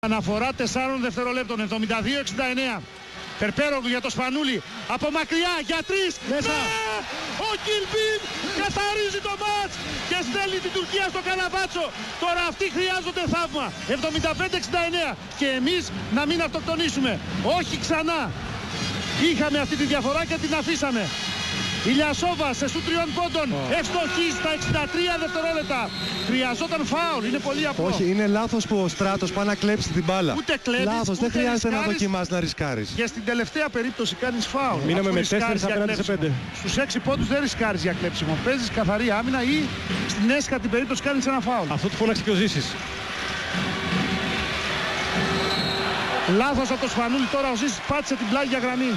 Αναφορά 4 δευτερολέπτων, 72-69. Περπέρογλου για το Σπανούλι, από μακριά, για 3, μέσα! Ναι! Ο Κιλμπίν καθαρίζει το μάτς και στέλνει την Τουρκία στο καναβάτσο. Τώρα αυτοί χρειάζονται θαύμα, 75-69, και εμείς να μην αυτοκτονήσουμε. Όχι ξανά. Είχαμε αυτή τη διαφορά και την αφήσαμε. Ηλιασόβα σε σου 3 πόντων, ευστοχή στα 63 δευτερόλεπτα. Χρειαζόταν φάουλ, είναι πολύ απλό. Όχι, είναι λάθος που ο Στράτος πάει να κλέψει την μπάλα. Ούτε κλέβεις, λάθος, δεν χρειάζεται να δοκιμάσεις, να ρισκάρεις. Και στην τελευταία περίπτωση κάνεις φάουλ. Μείναμε με 4 απέναντι σε 5. Στους 6 πόντους δεν ρισκάρεις για κλέψιμο. Παίζεις καθαρή άμυνα ή στην έσχατη περίπτωση κάνεις ένα φάουλ. Αυτό του φώναξε και ο Ζήσης. Λάθος από το Σπανούλι, τώρα ο Ζήσης πάτησε την πλάγια γραμμή.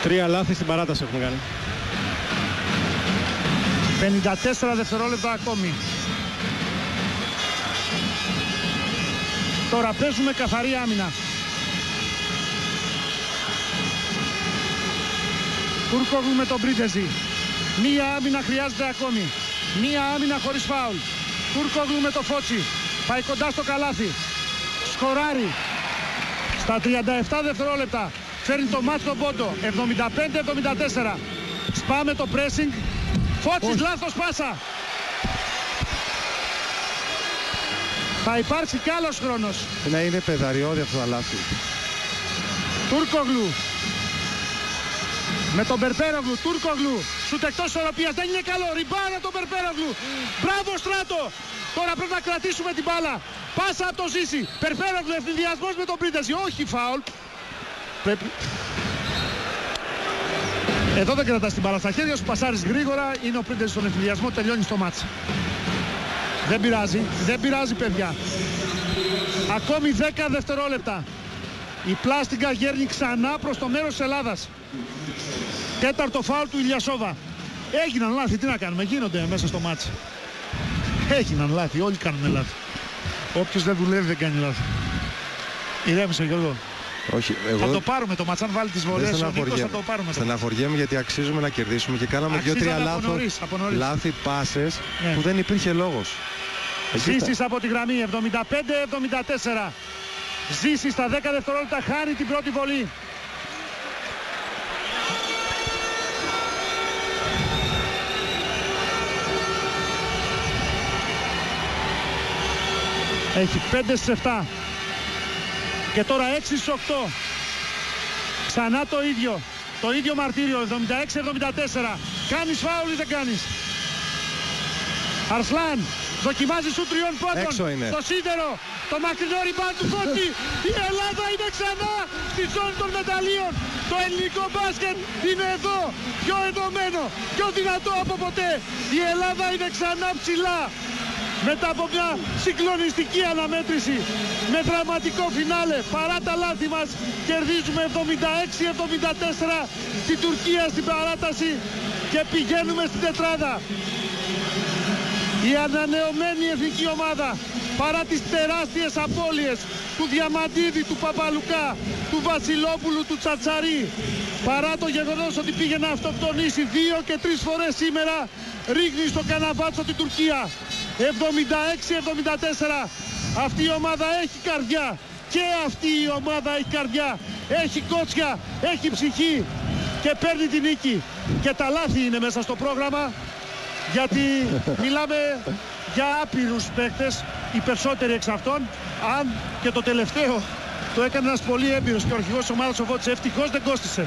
3 λάθη στην παράταση έχουμε κάνει. 54 δευτερόλεπτα ακόμη. Τώρα παίζουμε καθαρή άμυνα. Τούρκογλου με τον Πρίτεζη. Μία άμυνα χρειάζεται ακόμη. Μία άμυνα χωρίς φάουλ. Τούρκογλου με το Φώτσι. Πάει κοντά στο καλάθι. Σκοράρει. Στα 37 δευτερόλεπτα. Φέρνει το μάτς στον πόντο. 75-74. Σπάμε το pressing. Φώτσις, λάθος πάσα. Θα υπάρξει κι άλλος χρόνος. Να είναι πεδαριώδη αυτό το λάθη. Τούρκογλου. Με τον Περπέρογλου. Τούρκογλου. Σουτ εκτός ισορροπίας. Δεν είναι καλό. Ριμπάνα τον Περπέρογλου. Μπράβο Στράτο. Τώρα πρέπει να κρατήσουμε την μπάλα. Πάσα από το Ζήση. Περπέρογλου, ευθυνδιασμός με τον Πρίτεζη. Όχι φάουλ. Πρέπει... Εδώ δεν κρατάς την μπάλα στα χέρια σου, πασάρεις γρήγορα, είναι ο Πρίτεζης στον ευθυνδιασμό, τελειώνει το μάτς. Δεν πειράζει, δεν πειράζει παιδιά. Ακόμη 10 δευτερόλεπτα. Η πλάστιγκα γέρνει ξανά προς το μέρος της Ελλάδας. Τέταρτο φάουλ του Ηλιασόβα. Έγιναν λάθη, τι να κάνουμε, γίνονται μέσα στο μάτς. Έγιναν λάθη, όλοι κάνουν λάθη. Όποιος δεν δουλεύει δεν κάνει λάθη. Ηρέμησε Γιώργο. Όχι, εγώ... Θα το πάρουμε το μάτς, αν βάλει τις βολές ο Νίκος θα το πάρουμε. Στεναχωριέμαι γιατί αξίζουμε να κερδίσουμε και κάναμε 2-3 λάθη πάσες που δεν υπήρχε λόγος. Ζήσης από τη γραμμή, 75-74. Ζήσης στα 10 δευτερόλεπτα χάνει την πρώτη βολή. Έχει 5 στις 7. Και τώρα 6 στις 8. Ξανά το ίδιο. Το ίδιο μαρτύριο. 76-74. Κάνεις φάουλ ή δεν κάνεις? Αρσλάν δοκιμάζει σου 3 πόντων. Το σίδερο. Το μακρινό ριμπάν του Φώτη. Η Ελλάδα είναι ξανά στη ζώνη των μεταλλίων. Το ελληνικό μπάσκετ είναι εδώ. Πιο ενωμένο. Πιο δυνατό από ποτέ. Η Ελλάδα είναι ξανά ψηλά. Μετά από μια συγκλονιστική αναμέτρηση με δραματικό φινάλε, παρά τα λάθη μας, κερδίζουμε 76-74 την Τουρκία στην παράταση και πηγαίνουμε στην τετράδα. Η ανανεωμένη εθνική ομάδα, παρά τις τεράστιες απώλειες του Διαμαντίδη, του Παπαλουκά, του Βασιλόπουλου, του Τσατσαρί, παρά το γεγονός ότι πήγε να αυτοκτονήσει 2 και 3 φορές σήμερα, ρίχνει στο καναβάτσο την Τουρκία. 76-74. Αυτή η ομάδα έχει καρδιά. Και αυτή η ομάδα έχει καρδιά. Έχει κότσια, έχει ψυχή και παίρνει την νίκη. Και τα λάθη είναι μέσα στο πρόγραμμα, γιατί μιλάμε για άπειρους παίκτες, οι περισσότεροι εξ αυτών. Αν και το τελευταίο το έκανε ένας πολύ έμπειρος και ο αρχηγός της ομάδας ο Φώτης, ευτυχώς δεν κόστισε.